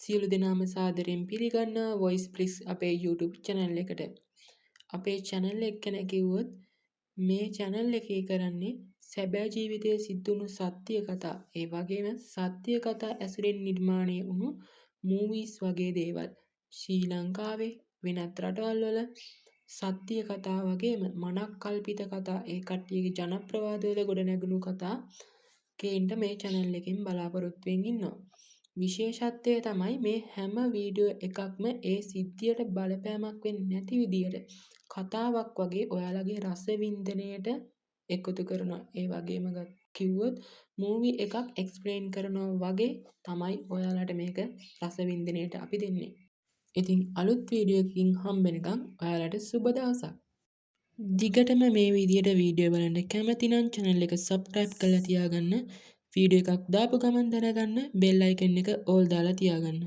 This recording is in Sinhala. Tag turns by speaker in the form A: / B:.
A: සියලු දෙනාම සාදරයෙන් පිළිගන්නවා වොයිස් ප්ලික්ස් අපේ YouTube channel එකට. අපේ channel එක ගැන කිව්වොත් මේ channel එකේ කරන්නේ සැබෑ ජීවිතයේ සිද්ධ වුණු සත්‍ය කතා. ඒ වගේම සත්‍ය කතා ඇසුරෙන් නිර්මාණය වුණු movies වගේ දේවල්. ශ්‍රී ලංකාවේ වෙනත් රටවල් වල සත්‍ය කතා වගේම මනක් කල්පිත කතා ඒ කට්ටියගේ ජනප්‍රවාදවල ගොඩනැගුණු කතා ගේන්න මේ channel එකෙන් බලාපොරොත්තු වෙමින් ඉන්නවා. විශේෂත්වය තමයි මේ හැම වීඩියෝ එකක්ම ඒ සිද්ධියට බලපෑමක් වෙන්නේ නැති විදියට කතාවක් වගේ ඔයාලගේ රසවින්දනයට එකතු කරනවා. ඒ වගේම කිව්වොත් මූවි එකක් එක්ස්ප්ලেইন කරනවා වගේ තමයි ඔයාලට මේක රසවින්දනයට අපි දෙන්නේ. ඉතින් අලුත් වීඩියෝ එකකින් හම්බෙනකම් ඔයාලට සුබ දවසක්. දිගටම මේ විදියට වීඩියෝ බලන්න කැමති නම් channel එක subscribe කරලා තියාගන්න. වීඩියෝ එකක් දාපු ගමන් දැනගන්න bell icon එක all දාලා තියාගන්න.